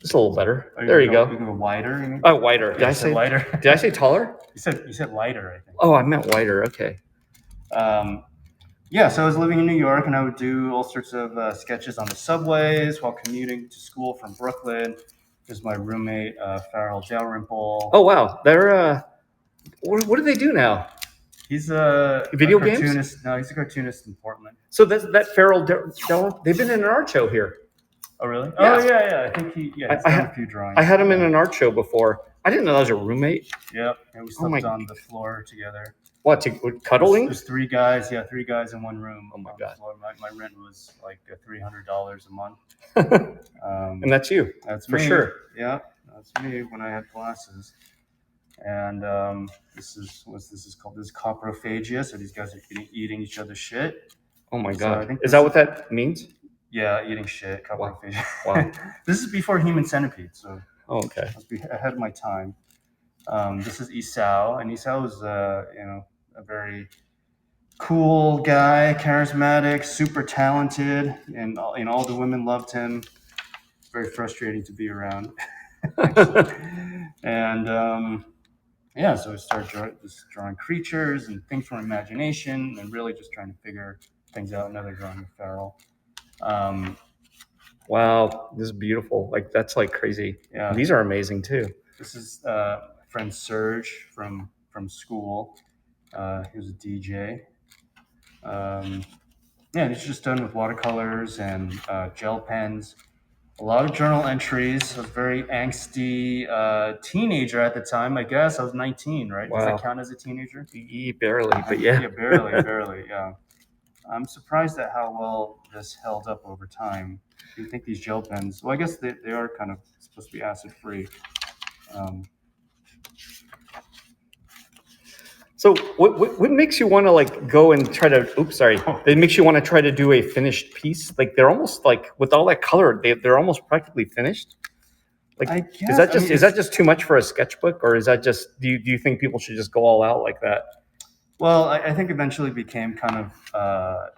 Just a little better. There you go. You go wider. Oh, wider. Did I say lighter? Did I say taller? You said lighter, I think. Oh, I meant wider. Okay. Yeah, so I was living in New York, and I would do all sorts of sketches on the subways while commuting to school from Brooklyn. There's my roommate, Farrell Dalrymple. Oh wow, they're what do they do now? He's a Video cartoonist. games? No, he's a cartoonist in Portland. So that Farrell, they've been in an art show here. Oh really? Yeah. Oh yeah. I think he's done a few drawings. I had him in an art show before. I didn't know that was a roommate. Yep, and we slept on the floor together. What, cuddling? There's three guys. Yeah, three guys in one room. Oh my god! My rent was like $300 a month. And that's you. That's for me. Sure. Yeah, that's me when I had glasses. And this is called. This is Coprophagia. So these guys are eating each other's shit. Oh my god! Is that what that means? Yeah, eating shit. Coprophagia. Wow. This is before Human Centipede. So. Oh, okay. I was ahead of my time. This is Esau, and Esau was a very cool guy, charismatic, super talented, and all the women loved him. It's very frustrating to be around. And yeah, so I started drawing creatures and things from imagination, and really just trying to figure things out. Another drawing of Farrell. Wow, this is beautiful. Like that's like crazy. Yeah, these are amazing too. This is my friend Serge from school. He was a DJ. Yeah, he's just done with watercolors and gel pens. A lot of journal entries. I was a very angsty teenager at the time. I guess I was 19, right? Wow. Does that count as a teenager? Barely, but yeah. Yeah, barely. Yeah. I'm surprised at how well this held up over time. Do you think these gel pens? Well, I guess they are kind of supposed to be acid free. So what makes you want to like go and try to? Oops, sorry. It makes you want to try to do a finished piece. Like they're almost like with all that color, they're almost practically finished. Like I guess, is that just too much for a sketchbook, or is that just do you think people should just go all out like that? Well, I think eventually became kind of a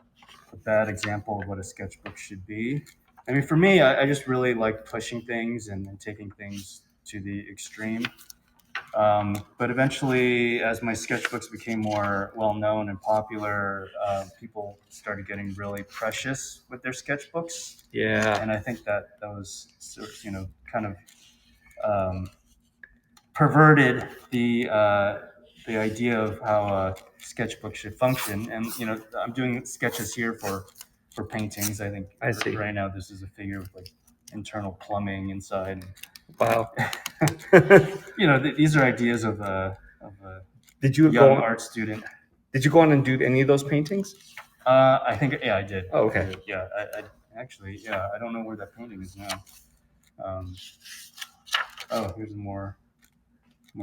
bad example of what a sketchbook should be. I mean, for me, I just really like pushing things and taking things to the extreme. But eventually, as my sketchbooks became more well-known and popular, people started getting really precious with their sketchbooks. Yeah. And I think that was, kind of perverted the idea of how a sketchbook should function. And, I'm doing sketches here for paintings. I think right now this is a figure with like internal plumbing inside. Wow. These are ideas of a Did you young art student. Did you go on and do any of those paintings? I think, yeah, I did. Oh, okay. Yeah, I actually, yeah, I don't know where that painting is now. Oh, here's more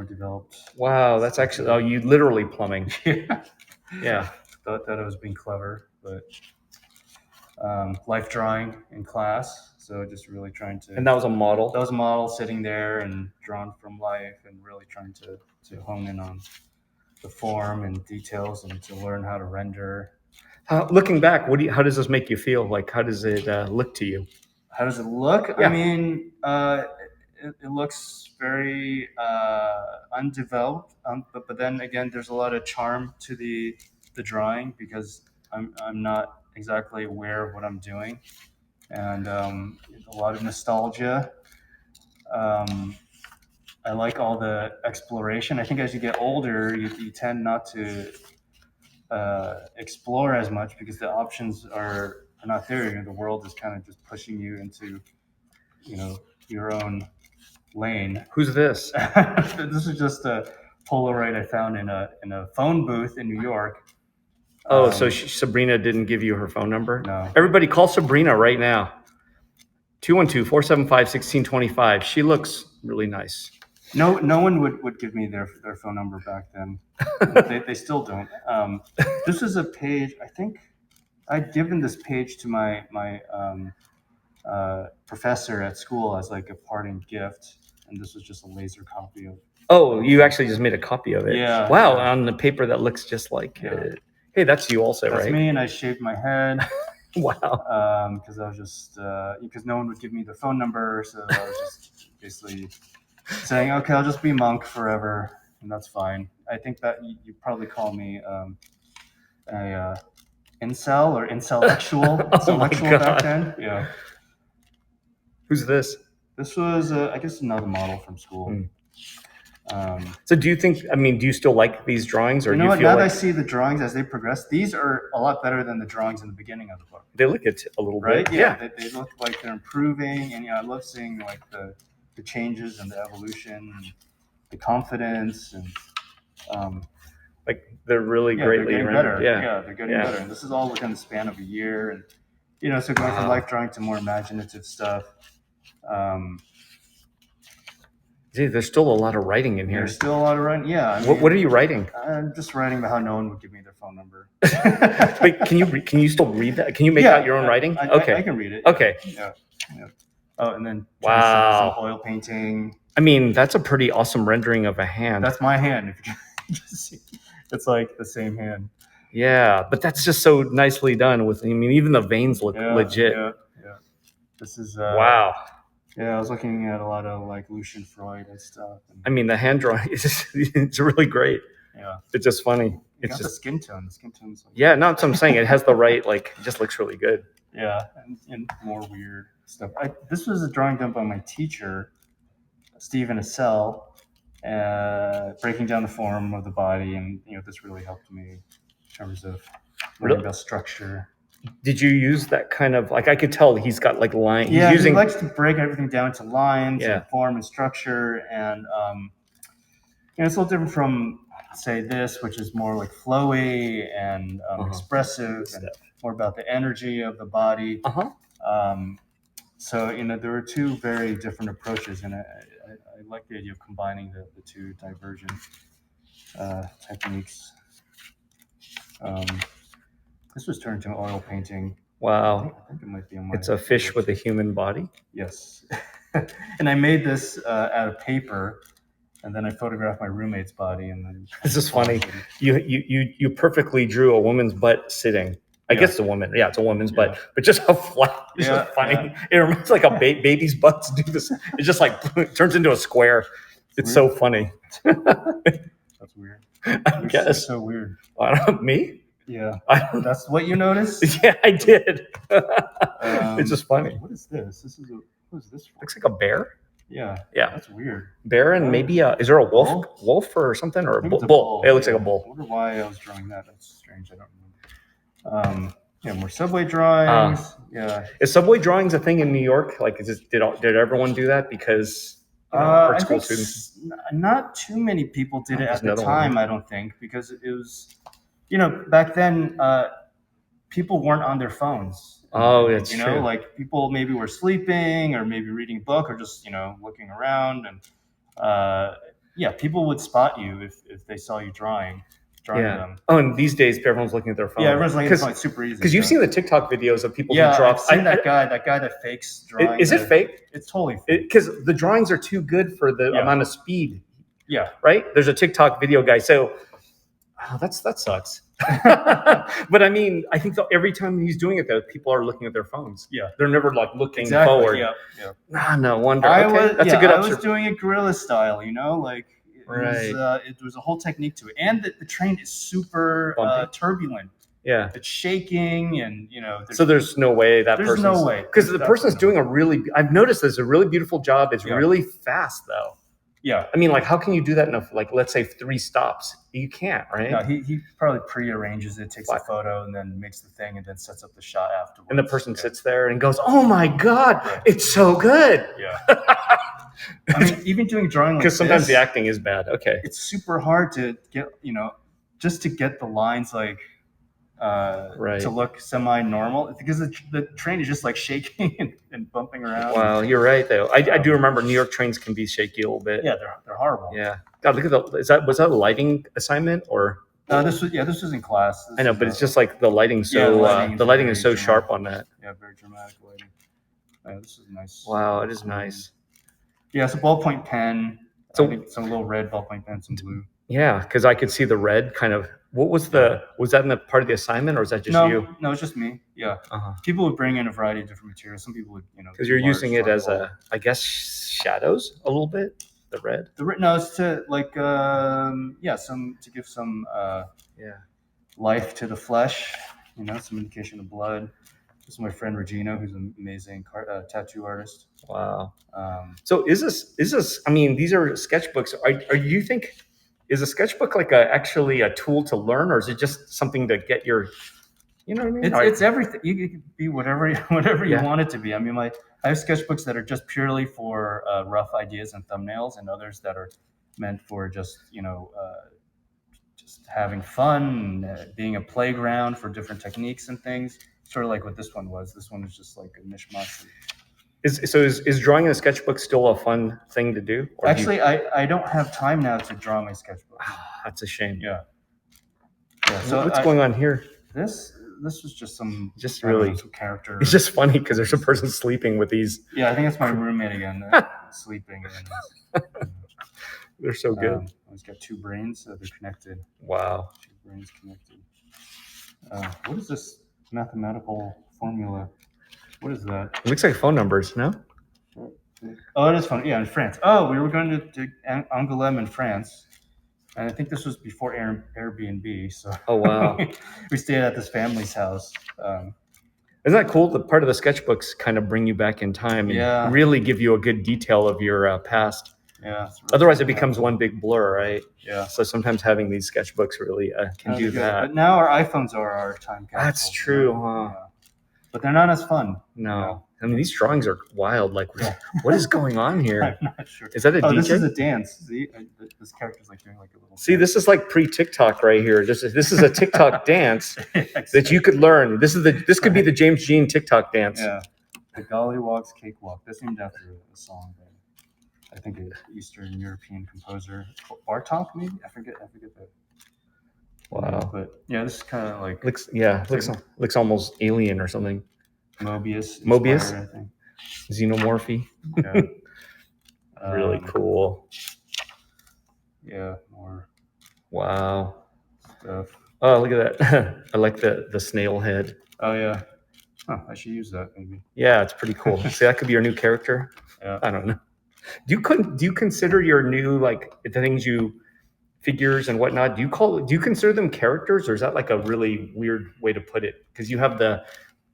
developed. Wow, that's actually, you literally plumbing. Yeah. Thought that I was being clever, but life drawing in class. So just really trying to. And that was a model? That was a model sitting there and drawn from life and really trying to hone in on the form and details and to learn how to render. Looking back, how does this make you feel? Like, how does it look to you? How does it look? Yeah. I mean, it looks very undeveloped, but then again, there's a lot of charm to the drawing because I'm not exactly aware of what I'm doing, and a lot of nostalgia. I like all the exploration. I think as you get older, you tend not to explore as much because the options are not there. The world is kind of just pushing you into, your own lane. Who's this? This is just a Polaroid I found in a phone booth in New York. Oh, so Sabrina didn't give you her phone number? No. Everybody call Sabrina right now. 212-475-1625. She looks really nice. No one would give me their phone number back then. they still don't. This is a page. I think I'd given this page to my professor at school as like a parting gift, and this was just a laser copy of. Oh, you actually just made a copy of it? Yeah. Wow, on the paper that looks just like it. Hey, that's you also, that's right? That's me, and I shaved my head. Wow. Because I was just because no one would give me the phone number, so I was just basically saying, okay, I'll just be monk forever, and that's fine. I think that you probably call me a incel or intellectual, Oh my intellectual back God. then. Yeah. Who's this? This was, I guess, another model from school. So do you think, I mean, do you still like these drawings, or You know do you what? feel Now that I like see the drawings as they progress, these are a lot better than the drawings in the beginning of the book. they look it a little Right? bit? Yeah. They look like they're improving, and I love seeing like the changes and the evolution, and the confidence, and Like they're really yeah, greatly they're getting rendered. better. Yeah. They're getting Yeah. better, and this is all within the span of a year, and so going from Wow. life drawing to more imaginative stuff. Gee, there's still a lot of writing in here. There's still a lot of writing. Yeah. I What are you writing? I'm just writing about how no one would give me their phone number. Wait, can you still read that? Can you make out your own writing? Okay. I can read it. Okay. Yeah. Oh, and then Wow. some oil painting. I mean, that's a pretty awesome rendering of a hand. That's my hand. If you can just see, it's like the same hand. Yeah, but that's just so nicely done. With, I mean, even the veins look legit. Yeah. This is Wow. Yeah, I was looking at a lot of like Lucian Freud and stuff. And, I mean, the hand drawing is it's really great. yeah, It's just funny. it's It's got just the skin tone. The skin tone's like, yeah, no, that's what I'm saying. It has the right, like, it just looks really good. yeah, and more weird stuff. This was a drawing done by my teacher, Stephen Assell, breaking down the form of the body, and this really helped me in terms of learning about structure. Did you use that kind of, like, I could tell he's got like line. Yeah, he's using, he likes to break everything down to lines Yeah. and form and structure, and it's a little different from, say, this, which is more like flowy and expressive, and more about the energy of the body. So there were two very different approaches, and I like the idea of combining the two divergent techniques. This was turned into an oil painting. wow, I think it might be on my. it's a fish with a human body. Yes. And I made this out of paper, and then I photographed my roommate's body, and then. This is funny. You perfectly drew a woman's butt sitting. I guess it's a woman. Yeah, it's a woman's butt, but just how flat. It's just funny. Yeah. It reminds like a baby's butts do this. It just like turns into a square. It's so funny. That's weird. I guess. It's so weird. Me? Yeah. That's what you noticed? Yeah, I did. It's just funny. What is this? What is this for? Looks like a bear. Yeah. Yeah. That's weird. Bear and maybe is there a wolf? Wolf or something, or a bull? It looks like a bull. I wonder why I was drawing that. That's strange. I don't remember. Yeah, more subway drawings. Yeah. Is subway drawings a thing in New York? Like, did everyone do that? Because art school students. Not too many people did it at the time. I don't think, because it was, back then, people weren't on their phones. Oh, it's true. Like people maybe were sleeping or maybe reading a book or just looking around, and people would spot you if they saw you drawing them. Oh, and these days everyone's looking at their phone. Yeah, everyone's looking at their phone. It's super easy. Because you've seen the TikTok videos of people who draw. I've seen that guy that fakes drawing. Is it fake? It's totally fake. Because the drawings are too good for the amount of speed. Yeah. Right? There's a TikTok video guy. So that sucks. But I mean, I think every time he's doing it, though, people are looking at their phones. Yeah. They're never like looking forward. Yeah. No wonder. That's a good I was doing it guerrilla style, like right. It was a whole technique to it. And the train is super turbulent. Yeah. It's shaking, and so there's no way that there's no way. Because the person's doing I've noticed there's a really beautiful job. It's really fast though. Yeah. I mean, like, how can you do that in let's say 3 stops? You can't, right? No, he probably prearranges it, takes a photo, and then makes the thing, and then sets up the shot afterwards. And the person sits there and goes, "Oh my God, it's so good." Yeah. I mean, even doing drawing like this, because sometimes the acting is bad. Okay. It's super hard to get, just to get the lines to look semi-normal, because the train is just like shaking and bumping around. Wow, you're right though. I do remember New York trains can be shaky a little bit. Yeah, they're horrible. Yeah. God, look at was that a lighting assignment or? This was in class. I know, but it's just like the lighting. So the lighting is so sharp on that. Yeah, very dramatic lighting. This is nice. Wow, it is nice. Yeah, it's a ballpoint pen. So some little red ballpoint pen, some blue. Yeah, because I could see the red kind of What was was that in the part of the assignment, or is that just you? No, it's just me. Yeah. Uh-huh. People would bring in a variety of different materials. Some people would, Because you're using it as I guess, shadows a little bit. The red. No, it's to like to give some life to the flesh. Some indication of blood. This is my friend Regina, who's an amazing tattoo artist. Wow. So is this? I mean, these are sketchbooks. Are you think? Is a sketchbook like actually a tool to learn, or is it just something to get your, you know what I mean? It's everything. You can be whatever you want it to be. I mean, I have sketchbooks that are just purely for rough ideas and thumbnails, and others that are meant for just just having fun, being a playground for different techniques and things. Sort of like what this one was. This one was just like a mishmash. Is drawing in a sketchbook still a fun thing to do? Actually, I don't have time now to draw my sketchbook. That's a shame. Yeah. So what's going on here? This was just some character. It's just funny because there's a person sleeping with these. Yeah, I think it's my roommate again, sleeping. They're so good. He's got two brains, so they're connected. Wow. Two brains connected. What is this mathematical formula? What is that? It looks like phone numbers, no? Oh, it is fun. Yeah, in France. Oh, we were going to Angoulême in France. And I think this was before Airbnb. So oh, wow. We stayed at this family's house. Isn't that cool? The part of the sketchbooks kind of bring you back in time and really give you a good detail of your past. Yeah. Really otherwise, it becomes one big blur, right? Yeah. So sometimes having these sketchbooks really can do that. But now our iPhones are our time capsule. That's true, huh? Yeah. But they're not as fun. No. I mean, these drawings are wild. Like, what is going on here? I'm not sure. Is that a DJ? This is a dance. See, this character's like doing like a little. See, this is like pre-TikTok right here. This is a TikTok dance that you could learn. This could be the James Jean TikTok dance. Yeah, the Gollywogs Cakewalk. That's named after a song by, I think, an Eastern European composer, Bartok, maybe. I forget that. Wow. But yeah, this is kind of like looks almost alien or something. Mobius, I think. Xenomorphy. Yeah. Really cool. Yeah, more. Wow. Stuff. Oh, look at that. I like the snail head. Oh yeah. Oh, I should use that maybe. Yeah, it's pretty cool. See, that could be your new character. Yeah. I don't know. Do you consider your new, like, the things figures and whatnot, do you consider them characters, or is that like a really weird way to put it? Because you have the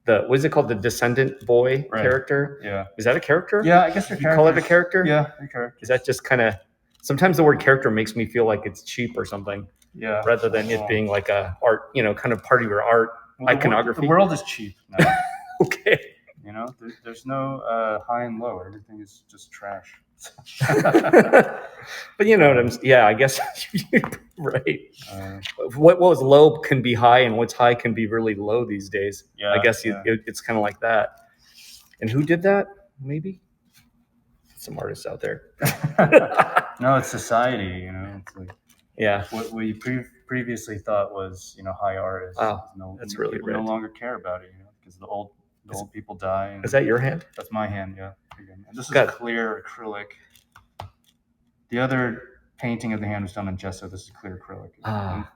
what is it called, the descendant boy character? Yeah. Is that a character? Yeah, I guess you call it a character. Yeah, a character. Is that just kind of, sometimes the word character makes me feel like it's cheap or something. Yeah. Rather than it being like a art, kind of part of your art iconography. The world is cheap now. Okay. There's no high and low. Everything is just trash. But you know what I'm saying? Yeah, I guess right. What was low can be high, and what's high can be really low these days. Yeah, I guess it's kind of like that. And who did that? Maybe some artists out there. No, it's society. It's like what you previously thought was high art is that's really people no longer care about it. Because the old people die. Is that your hand? That's my hand. Yeah. And this is clear acrylic. The other painting of the hand was done on gesso. This is clear acrylic.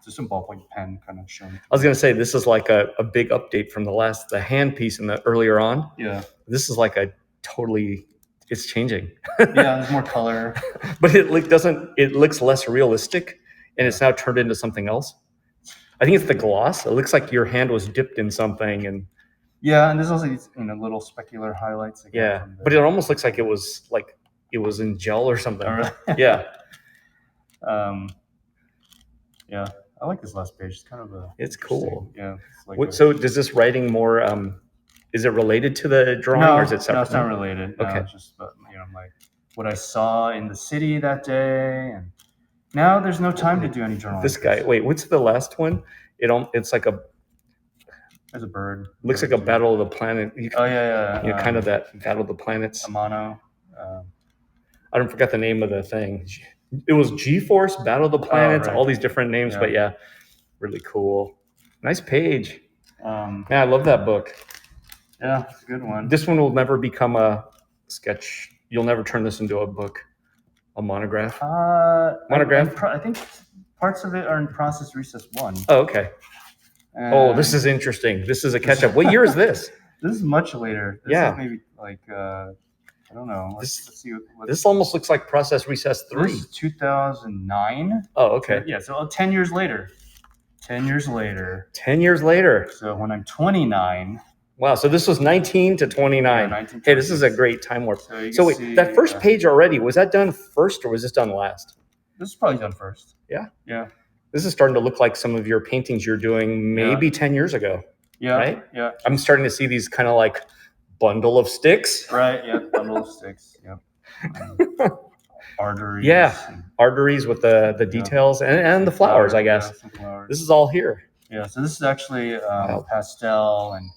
Just some ballpoint pen kind of showing. I was going to say, this is like a big update from the hand piece in the earlier on. Yeah. This is like it's changing. Yeah, there's more color. But it looks less realistic, and it's now turned into something else. I think it's the gloss. It looks like your hand was dipped in something, and yeah, and there's also little specular highlights. Again, but it almost looks like it was in gel or something. Oh, really? Yeah. Yeah, I like this last page. It's kind of it's cool. Yeah. It's like so does this writing more? Is it related to the drawing, or is it separate? No, it's not related. No, okay. It's just like what I saw in the city that day, and now there's no time to do any journaling. This guy. Wait, what's the last one? It's like there's a bird. Looks like a Battle of the Planet. Yeah. Kind of that Battle of the Planets. Amano. I don't forget the name of the thing. It was G-Force, Battle of the Planets, all these different names, but really cool. Nice page. I love that book. Yeah, it's a good one. This one will never become a sketch. You'll never turn this into a book, a monograph. Monograph? I think Parts of it are in process recess 1. Oh, okay. Oh, this is interesting. This is a catch-up. What year is this? This is much later. This Yeah. is maybe like I don't know. Let's see. This almost looks like process recess 3. This is 2009. Oh, okay. Yeah, so 10 years later. 10 years later. 10 years later. So when I'm 29. Wow, so this was 19 to 29. Yeah, 19, hey, this is a great time warp. So wait, see, that first page already, was that done first or was this done last? This is probably done first. Yeah? Yeah. This is starting to look like some of your paintings you're doing maybe 10 years ago. Yeah. Right? Yeah. I'm starting to see these kind of like bundle of sticks. Right, yeah, bundle of sticks. Yep. Arteries. Yeah, arteries with the details and the flowers, I guess. Yeah, some flowers. This is all here. Yeah, so this is actually pastel and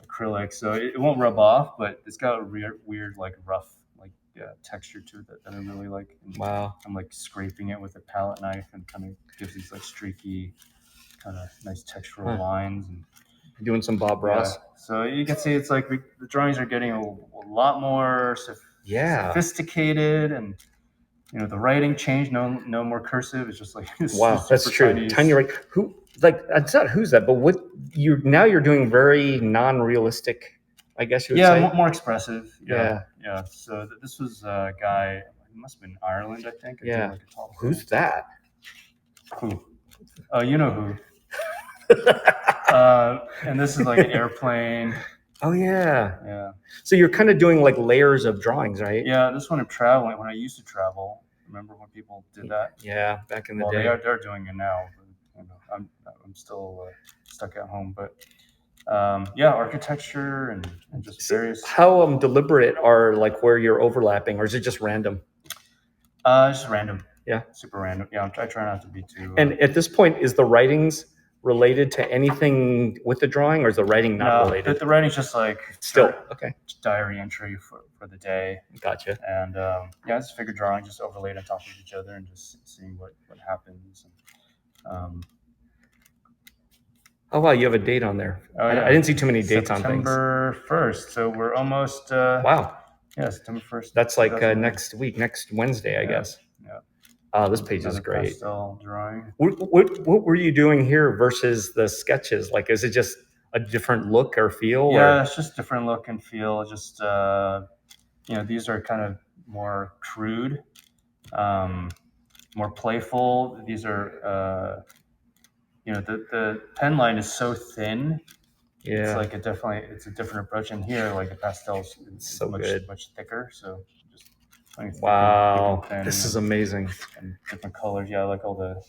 acrylic, so it won't rub off, but it's got a weird like rough like texture to it that I really like. And wow. I'm like scraping it with a palette knife and kind of gives these like streaky, kind of nice textural lines. And doing some Bob Ross. So you can see it's like the drawings are getting a lot more sophisticated, and you know the writing changed. No more cursive. It's just like wow, that's true. Tiny right. Who like it's not who's that, but what you're doing very non-realistic. I guess you would say. More expressive. Yeah. So this was a guy. He must have been Ireland, I think. Yeah. Who's that? Who? Oh, you know who. And this is like an airplane. Oh yeah. Yeah. So you're kind of doing like layers of drawings, right? Yeah. This one I'm traveling. When I used to travel, remember when people did that? Yeah, back in the day. They're doing it now. But, you know, I'm still stuck at home, but architecture and just various. How deliberate are like where you're overlapping, or is it just random? Just random. Yeah. Super random. Yeah. I try not to be too. And at this point, is the writings related to anything with the drawing, or is the writing not related? The writing's just like still okay. Diary entry for the day. Gotcha. And it's figure drawing just overlaid on top of each other and just seeing what happens. And, oh wow, you have a date on there. Oh, yeah. I didn't see too many dates on things. September 1st, so we're almost. Wow. Yeah, September 1st. That's like next week, next Wednesday, I guess. Yeah. This page is great. Pastel drawing. What were you doing here versus the sketches? Like, is it just a different look or feel? Yeah, it's just different look and feel. Just these are kind of more crude, more playful. These are, the pen line is so thin. Yeah, it's like it's a different approach. And here, like the pastels, it's so much thicker. So just wow, this is amazing. And different colors. Yeah, I like all the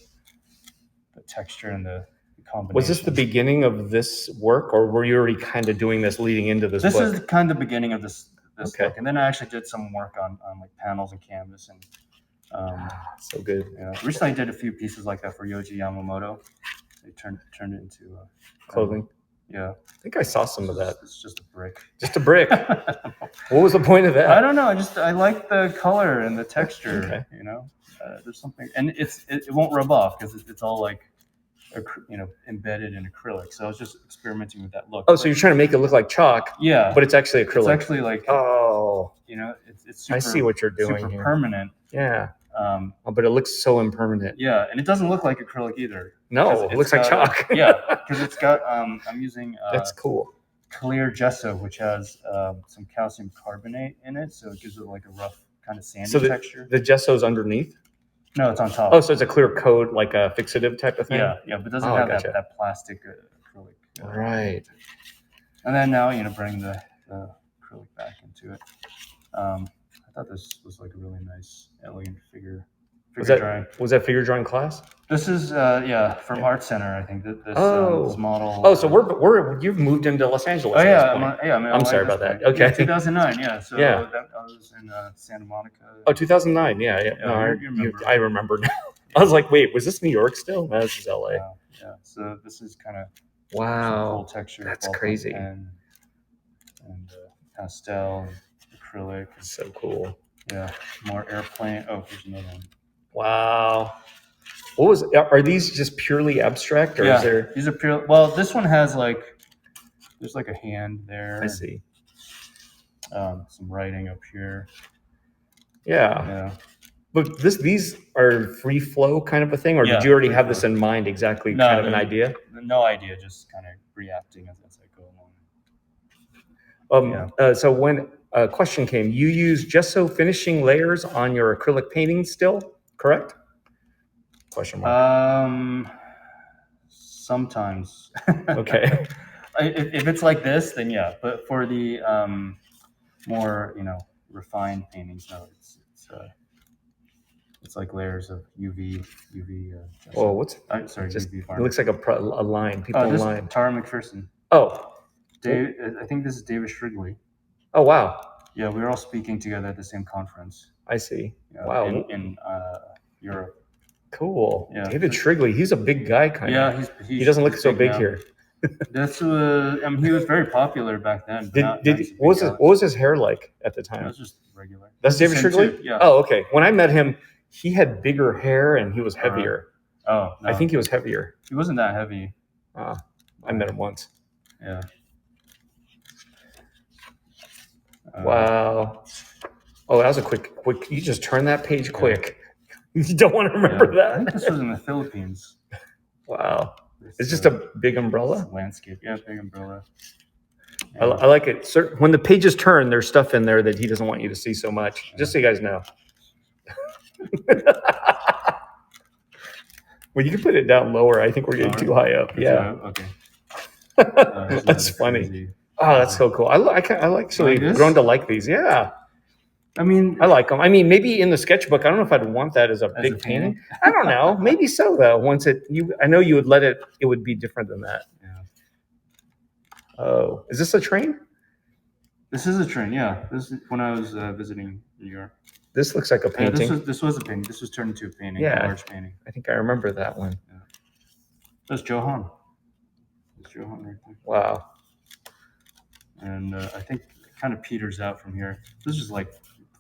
texture and the combination. Was this the beginning of this work, or were you already kind of doing this leading into this book? This is kind of the beginning of this book. And then I actually did some work on like panels and canvas and so good. Yeah. Recently I did a few pieces like that for Yoji Yamamoto. They turned it into clothing. Yeah. I think I saw some of that. It's just a brick. Just a brick. What was the point of that? I don't know. I like the color and the texture. Okay. You know, there's something, and it won't rub off because it's all like, embedded in acrylic. So I was just experimenting with that look. Oh, so you're trying to make it look like chalk? Yeah. But it's actually acrylic. It's actually like. Oh. It's super. I see what you're doing super here. Permanent. Yeah. But it looks so impermanent. Yeah, and it doesn't look like acrylic either. No, it looks like chalk. Yeah, because it's got. I'm using. That's cool. Clear gesso, which has some calcium carbonate in it, so it gives it like a rough kind of sandy texture. The gesso's underneath. No, it's on top. Oh, so it's a clear coat, like a fixative type of thing. Yeah, but it doesn't have that plastic acrylic. Right. And then now bring the acrylic back into it. I thought this was like a really nice, elegant figure drawing. Was that figure drawing class? This is from Art Center, I think. This model. Oh, so you've moved into Los Angeles. Oh yeah, I'm sorry about that. Okay. Yeah, 2009. Yeah. So I was in Santa Monica. Oh, 2009. Yeah. No, I remember now. I was like, wait, was this New York still? No, this is LA. Yeah. So this is kind of cool texture. That's crazy. And pastel. Acrylic. So cool. Yeah, more airplane. Oh, here's another one. Wow. Are these just purely abstract, or is there? These are pure. Well, this one has there's like a hand there. I see. Some writing up here. Yeah. But these are free flow kind of a thing, or did Yeah, you already free have this flow. in mind exactly, No, kind of an idea? No idea, just kind of reacting as I go along. So when a question came, you use gesso finishing layers on your acrylic painting still, correct? Question mark. Sometimes. Okay. If it's like this, then yeah. But for the more refined paintings, no, it's like layers of UV. Oh, what's sorry, just? UV It varnish. looks like a line. People This line. Tara McPherson. Oh, Dave, I think this is David Shrigley. oh wow. Yeah, we were all speaking together at the same conference. I see. Yeah, Wow. In Europe. Cool. Yeah. David Shrigley. He's a big guy, kind of. Yeah, He doesn't look so big now. here. That's he was very popular back then. What was his hair like at the time? It was just regular. That's David Shrigley? Yeah. Oh, okay. When I met him, he had bigger hair and he was heavier. Oh, no. I think he was heavier. He wasn't that heavy. I met him once. Yeah. Wow. Oh, that was a quick. You just turned that page quick. You don't want to remember that. I think this was in the Philippines. Wow. It's just a big umbrella? Landscape. Yeah, big umbrella. I like it. When the pages turn, there's stuff in there that he doesn't want you to see so much. Just so you guys know. Well, you can put it down lower. I think we're getting too high up. Yeah. Okay. That's funny. Crazy. Oh, that's so cool. I actually grown to like these. Yeah. I mean, I like them. I mean, maybe in the sketchbook, I don't know if I'd want that as a big painting. I don't know. Maybe so though. I know you would let it. It would be different than that. Yeah. Oh, is this a train? This is a train. Yeah. This is when I was visiting New York. This looks like a painting. This was a painting. This was turned into a painting. Yeah. A large painting. I think I remember that one. Yeah. That's Johan. That's Johan right there. Wow. And I think it kind of peters out from here. This is like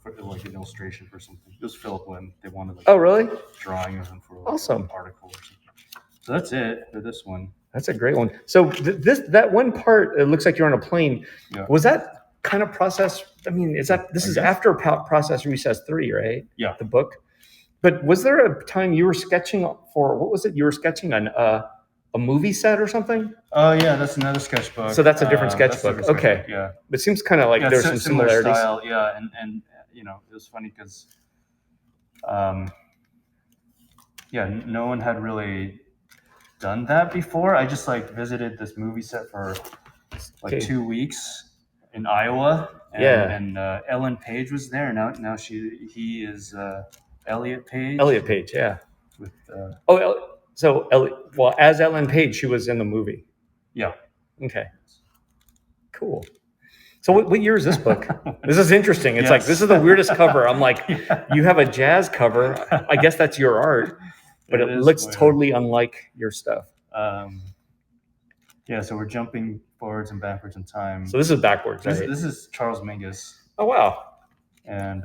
an illustration for something. It was Philip when they wanted oh really drawing of him for awesome an article or something. So that's it for this one. That's a great one. So that one part, it looks like you're on a plane. Yeah. Was that kind of process? I mean, this is after Process Recess 3, right? Yeah. The book. But was there a time you were sketching for, what was it? You were sketching on a movie set or something? Oh yeah, that's another sketchbook. So that's a different sketchbook. Okay. Yeah. It seems kind of like there's some similarities. Style, yeah, and it was funny because, no one had really done that before. I just visited this movie set for 2 weeks in Iowa. And Ellen Page was there. Now he is Elliot Page. Elliot Page, yeah. With as Ellen Page, she was in the movie. Yeah. Okay. Cool. So what year is this book? This is interesting. It's like, this is the weirdest cover. I'm like, you have a jazz cover. I guess that's your art, but it looks weird. Totally unlike your stuff. So we're jumping forwards and backwards in time. So this is backwards, right? This is Charles Mingus. Oh, wow. And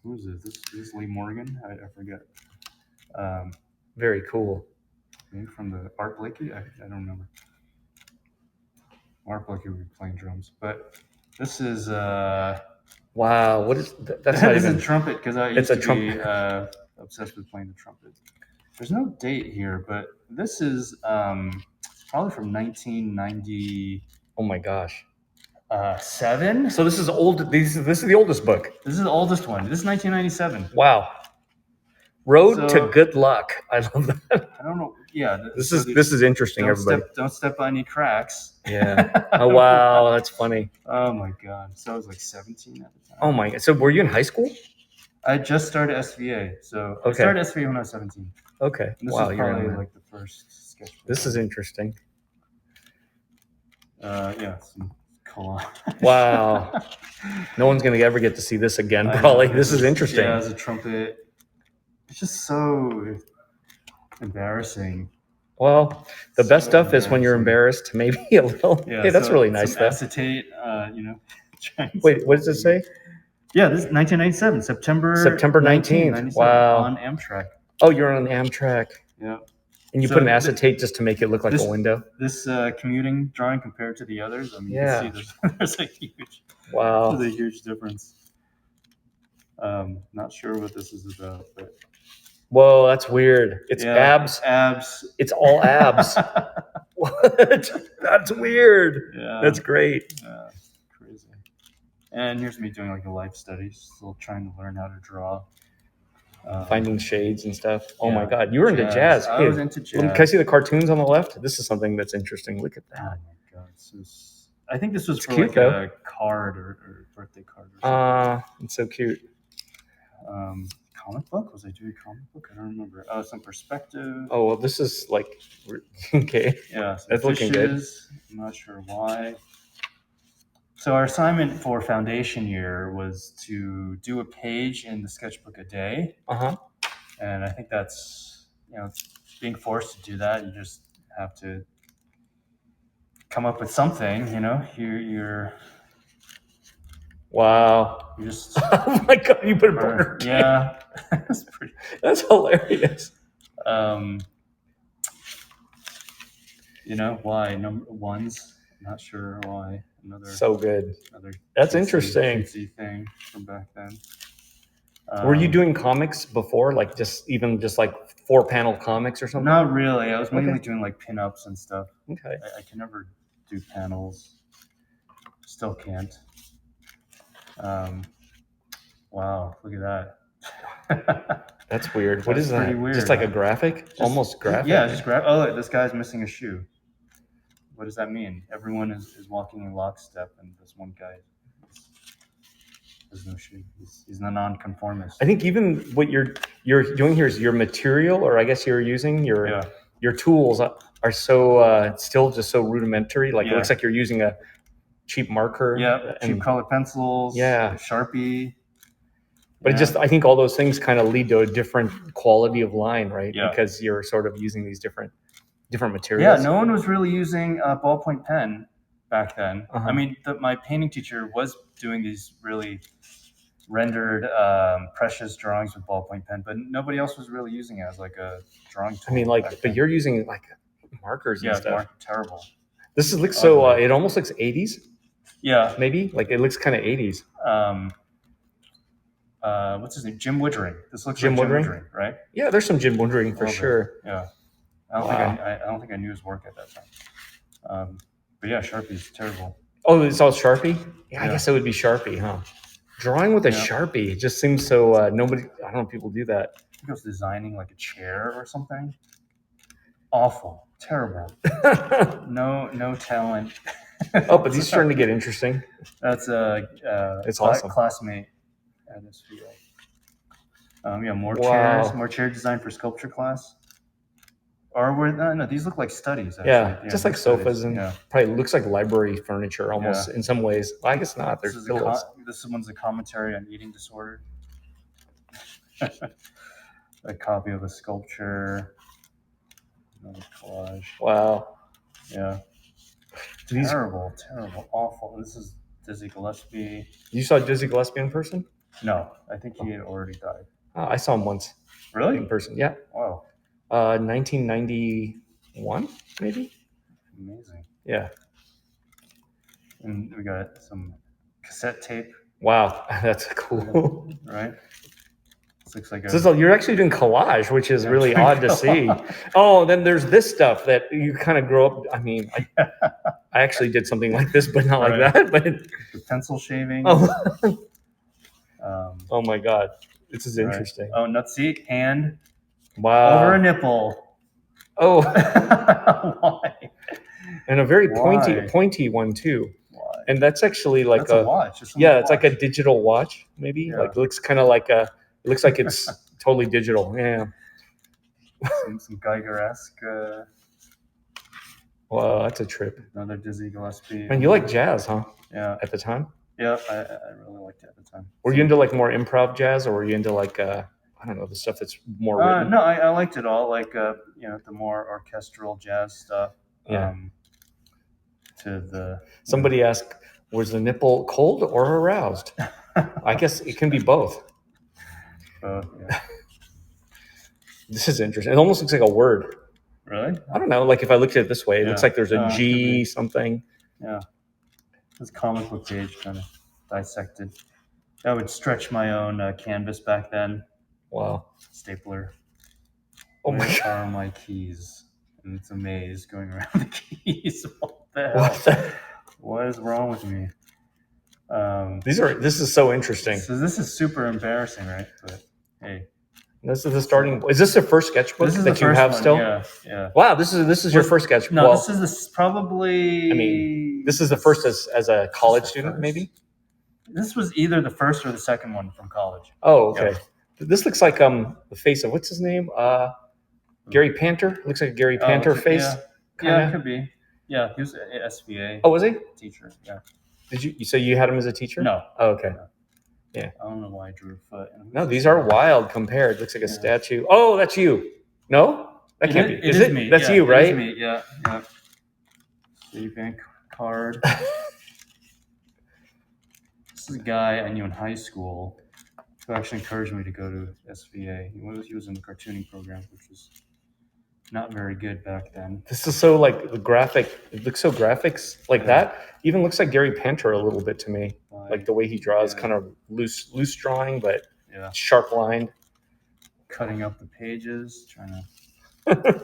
who is this? This is Lee Morgan. I forget. Very cool. Maybe from the Art Blakey? I don't remember. Art Blakey would be playing drums. But this is... wow, what is... That's not even... a trumpet, because I used to be obsessed with playing the trumpet. There's no date here, but this is probably from 1990... Oh my gosh. 7? So this is old. This is the oldest book. This is the oldest one. This is 1997. Wow. Road to Good Luck. I love that. I don't know. Yeah. This is interesting, everybody. Don't step on any cracks. Yeah. Oh, wow. That's funny. Oh, my God. So I was 17 at the time. Oh, my God. So were you in high school? I just started SVA. So I started SVA when I was 17. Okay. And this is probably the first sketchbook. This is interesting. Some collage. Wow. No one's going to ever get to see this again, probably. This is interesting. Yeah, as a trumpet. It's just so embarrassing. Well, the best stuff is when you're embarrassed, maybe a little. Yeah, hey, that's really nice stuff. Acetate, Wait, what does it say? Yeah, this is 1997, September 19th. Wow. On Amtrak. Oh, you're on Amtrak. Yeah. And you put an acetate just to make it look like a window? This commuting drawing compared to the others, I mean, you can see there's a huge difference. Not sure what this is about, but Whoa, that's weird. It's yeah, abs. Abs. It's all abs. What? That's weird. Yeah. That's great. Yeah. Crazy. And here's me doing like a life study, still trying to learn how to draw. Finding shades and stuff. Oh yeah. my God, you were into jazz. I Hey, was into jazz. can I see the cartoons on the left? This is something that's interesting. Look at Oh that. my God, I think this was It's for cute, like though. a card or birthday card or something. It's so cute. Comic book? Was I doing a comic book? I don't remember. Oh, some perspective. Oh well, this is like okay. Yeah, That's looking good. I'm not sure why. So our assignment for foundation year was to do a page in the sketchbook a day. And I think that's, being forced to do that. You just have to come up with something, you're Wow. you just Oh my God, you put a Burger King. yeah. That's hilarious. Why number ones? I'm not sure why. So good. Another That's interesting. cutesy thing from back then. Were you doing comics before, like just like 4-panel comics or something? Not really. I was mainly doing like pinups and stuff. Okay. I can never do panels. Still can't. Wow, look at that. That's weird. What is that? Pretty weird, Just like huh? a graphic? Almost graphic? Yeah, just grab. Oh, look, this guy's missing a shoe. What does that mean? Everyone is walking in lockstep, and this one guy has no shoe. He's a nonconformist. I think even what you're doing here is your material, or I guess you're using your tools are so still just so rudimentary. Like it looks like you're using a cheap marker. Yeah, cheap colored pencils. Yeah, Sharpie. But I think all those things kind of lead to a different quality of line, right? Yeah. Because you're sort of using these different materials. Yeah, no one was really using a ballpoint pen back then. I mean, my painting teacher was doing these really rendered precious drawings with ballpoint pen, but nobody else was really using it as like a drawing tool. I mean, but you're using like markers and stuff. Terrible. This looks so, it almost looks 80s. Yeah. Maybe? Like it looks kind of 80s. What's his name? Jim Woodring. This looks Jim like Woodring? Jim Woodring, right? Yeah, there's some Jim Woodring for sure. Yeah. I don't think I knew his work at that time. But yeah, Sharpie's terrible. Oh, it's all Sharpie? Yeah, I guess it would be Sharpie, huh? Drawing with a Sharpie, it just seems so, I don't know if people do that. I think I was designing like a chair or something. Awful. Terrible. No talent. Oh, but these are starting to get interesting. That's it's awesome. Classmate at this field. More chairs, more chair design for sculpture class. Or no, these look like studies. Actually. Yeah, just like sofas and probably looks like library furniture almost in some ways. Well, I guess not. There's pillows. This one's a commentary on eating disorder. A copy of a sculpture. Another collage. Wow. Yeah. Terrible, awful. This is Dizzy Gillespie. You saw Dizzy Gillespie in person? No, I think he had already died. Oh, I saw him once. Really? In person, yeah. Wow. 1991, maybe? Amazing. Yeah. And we got some cassette tape. Wow, that's cool. Right? This looks like you're actually doing collage, which is really odd to see. Oh, then there's this stuff that you kind of grow up. I mean, I actually did something like this, but not like that. But the pencil shaving. Oh, oh my God. This is interesting. Oh, nutsy hand. Wow. Over a nipple. Oh. Why? And a very pointy one too. Why? And that's actually like a watch. It's like a digital watch, maybe. Yeah. Like it looks kind of like it looks like it's totally digital. Yeah. Some Geiger-esque. Wow, that's a trip. Another Dizzy Gillespie. And you like jazz, huh? Yeah. At the time? Yeah, I really liked it at the time. Were you into like more improv jazz, or were you into like I don't know, the stuff that's more written? No, I liked it all. Like the more orchestral jazz stuff. Yeah. Somebody asked, was the nipple cold or aroused? I guess it can be both. Yeah. This is interesting. It almost looks like a word. Really? I don't know. Like if I looked at it this way, it looks like there's a G something. Yeah. This comic book page kind of dissected. I would stretch my own canvas back then. Wow. Stapler. Oh my Where God. are my keys? And it's a maze going around the keys. What the hell? What the- What is wrong with me? This is so interesting. So this is super embarrassing, right? But hey, This is the starting. Is this the first sketchbook this is that the you first have one. still? Yeah. Wow, this is your first sketchbook. No, Well, this is probably. I mean, this is the first as a college student, first. maybe. This was either the first or the second one from college. Oh, okay. This looks like the face of what's his name? Gary Panter. Looks like a Gary Panter face. Yeah, Kinda. it could be. Yeah, he was an SVA Oh, was he? teacher. Yeah. Did you? So you had him as a teacher? No. Oh, okay. No. Yeah. I don't know why I drew a foot. No, these are wild compared. Looks like a statue. Oh, that's you. No, that can't be. It is me. That's Yeah, you, right? It is me. Yeah. Citibank card. This is a guy I knew in high school who actually encouraged me to go to SVA. He was in the cartooning program, which was not very good back then. This is so like the graphic. It looks so graphics like that. Even looks like Gary Panter a little bit to me. Like the way he draws, kind of loose drawing, but sharp lined. Cutting up the pages, trying to.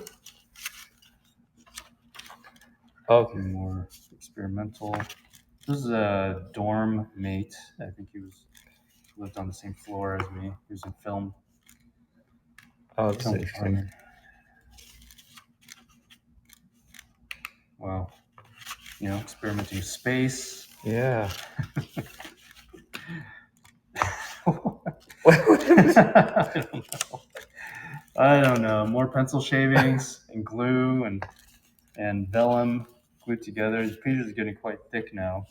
Okay. More experimental. This is a dorm mate. I think he lived on the same floor as me. He was in film. Oh, that's interesting. Wow. Experimenting with space. Yeah. I don't know. More pencil shavings and glue and vellum glued together. The pages are getting quite thick now.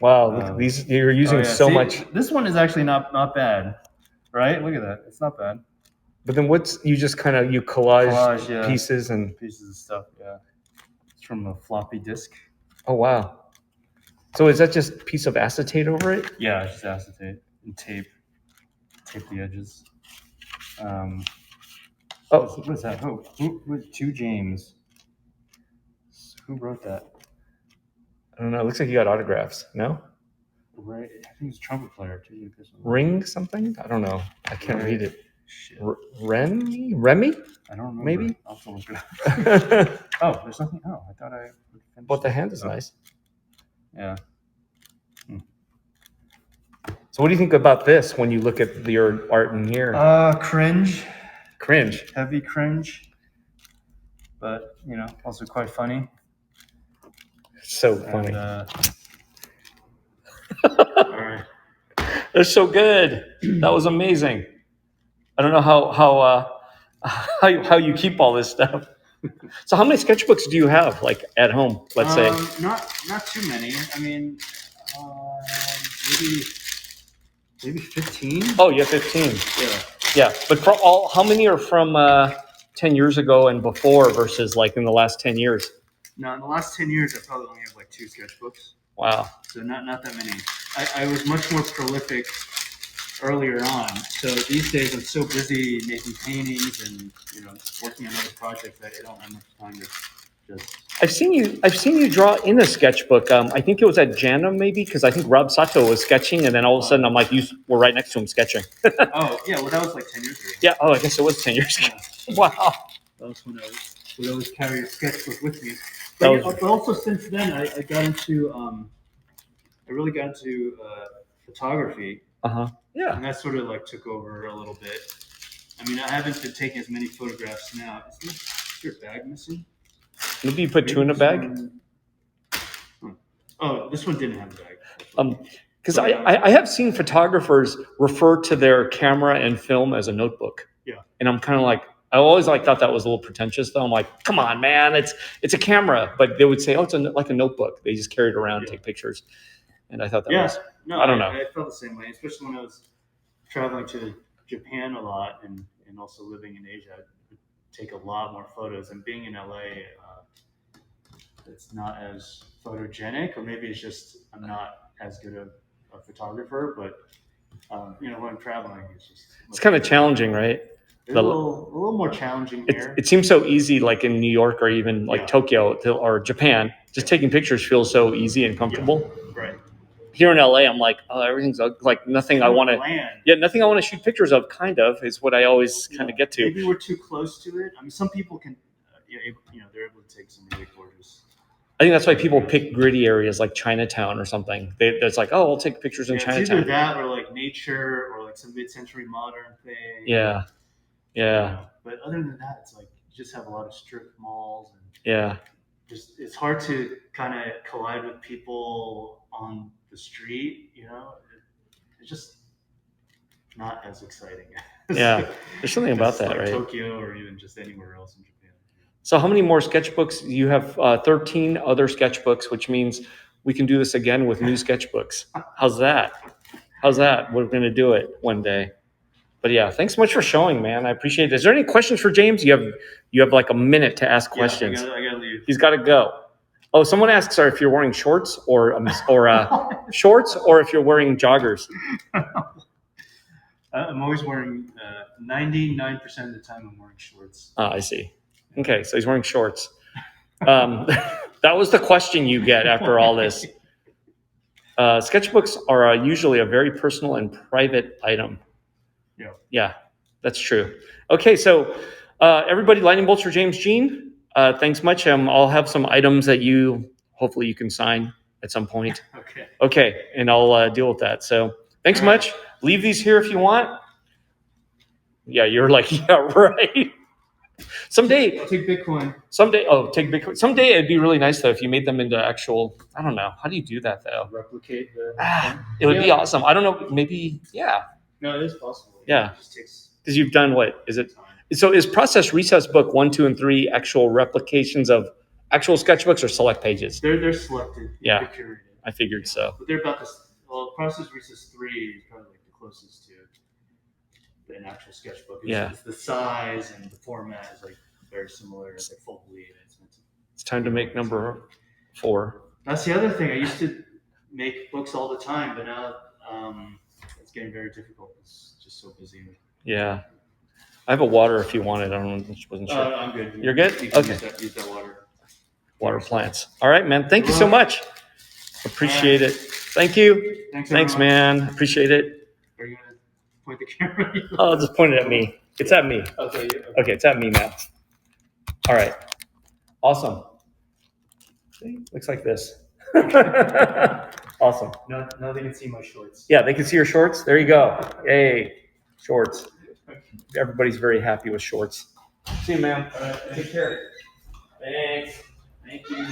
Wow, look at these. You're using much. This one is actually not bad, right? Look at that. It's not bad. But then you just kind of collage pieces and pieces of stuff. Yeah, it's from a floppy disk. Oh wow! So is that just a piece of acetate over it? Yeah, it's just acetate and tape the edges. What is that? Who? Two James. Who wrote that? I don't know. It looks like you got autographs. No? Right. I think he's a trumpet player too. Ring something? I don't know. I can't read it. Shit. Remy? I don't remember. Maybe? I'll have to look it up. Oh, there's something. Oh, I thought I would finish. But the hand is nice. Yeah. So what do you think about this when you look at your art in here? Cringe. Cringe. Heavy cringe. But, also quite funny. So funny. All right. They're so good. That was amazing. I don't know how you keep all this stuff. So how many sketchbooks do you have, like at home? Let's say. Not too many. I mean, maybe 15. Oh, you have 15. Yeah. Yeah, but how many are from 10 years ago and before versus like in the last 10 years? No, in the last 10 years, I probably only have like 2 sketchbooks. Wow. So not that many. I was much more prolific earlier on. So these days I'm so busy making paintings and working on other projects that I don't have much time to just. I've seen you draw in a sketchbook. I think it was at Janum maybe because I think Rob Sato was sketching and then all of a sudden I'm like you were right next to him sketching. Oh yeah, well that was like 10 years ago. Yeah. Oh, I guess it was 10 years ago. Yeah. Wow. That was when I would always carry a sketchbook with me. But also since then I really got into photography. Yeah. And that sort of like took over a little bit. I mean, I haven't been taking as many photographs now. Is your bag missing? Maybe you put 2 in a bag? Oh, this one didn't have a bag. Because I have seen photographers refer to their camera and film as a notebook. Yeah. And I'm kind of like, I always thought that was a little pretentious though. I'm like, come on, man, it's a camera. But they would say, oh, it's like a notebook. They just carry it around and take pictures. And I thought that was, I don't know. I felt the same way, especially when I was traveling to Japan a lot and also living in Asia. I would take a lot more photos. And being in LA, it's not as photogenic, or maybe it's just I'm not as good a photographer. But when I'm traveling, it's kind of challenging, right? It's a little more challenging here. It seems so easy, like in New York or even like Tokyo or Japan. Just taking pictures feels so easy and comfortable. Right. here in LA, I'm like, oh, everything's like nothing I want to. Yeah, nothing I want to shoot pictures of. Kind of is what I always kind of get to. Maybe we're too close to it. I mean, some people can, they're able to take some really gorgeous. I think that's why people pick gritty areas like Chinatown or something. It's like, oh, I'll take pictures in Chinatown. It's either that or like nature or like some mid-century modern thing. Yeah. But other than that, it's like you just have a lot of strip malls. And just it's hard to kind of collide with people on the street. It's just not as exciting. Yeah, there's something about that, like right? Tokyo or even just anywhere else in Japan. So how many more sketchbooks? You have 13 other sketchbooks, which means we can do this again with new sketchbooks. How's that? We're going to do it one day. But yeah, thanks so much for showing, man. I appreciate it. Is there any questions for James? You have like a minute to ask questions. I gotta leave. He's got to go. Oh, someone asks, if you're wearing shorts or shorts, or if you're wearing joggers. I'm always wearing 99% of the time. I'm wearing shorts. Ah, I see. Okay, so he's wearing shorts. That was the question you get after all this. Sketchbooks are usually a very personal and private item. Yeah, that's true. Okay, so everybody, lightning bolts for James Jean. Thanks much. I'll have some items that hopefully you can sign at some point. Okay, and I'll deal with that. So thanks much. Leave these here if you want. Yeah, you're like, yeah, right. Someday, I'll take Bitcoin. Take Bitcoin. Someday it'd be really nice though if you made them into actual. I don't know. How do you do that though? Replicate the. It would be awesome. I don't know. Maybe No, it is possible. Yeah. Because you've done what? Is it? So is Process Recess Book 1, 2, and 3 actual replications of actual sketchbooks or select pages? They're selected. Yeah. They're curated. I figured so. But they're about this. Well, Process Recess 3 is probably like the closest to an actual sketchbook. It's the size and the format is like very similar. It's like full bleed. It's time to make number 4. That's the other thing. I used to make books all the time, but now it's getting very difficult. It's just so busy. Yeah. I have a water if you want it. I wasn't sure. I'm good. You're good? Okay. Use that water. Water plants. All right, man. Thank you so much. Appreciate it. Thank you. Thanks, man. Appreciate it. Are you going to point the camera? Oh, just point it at me. It's at me. Okay, it's at me now. All right. Awesome. See? Looks like this. Awesome. Now they can see my shorts. Yeah, they can see your shorts. There you go. Yay. Shorts. Everybody's very happy with shorts. See you, man. Take care. Thanks. Thank you.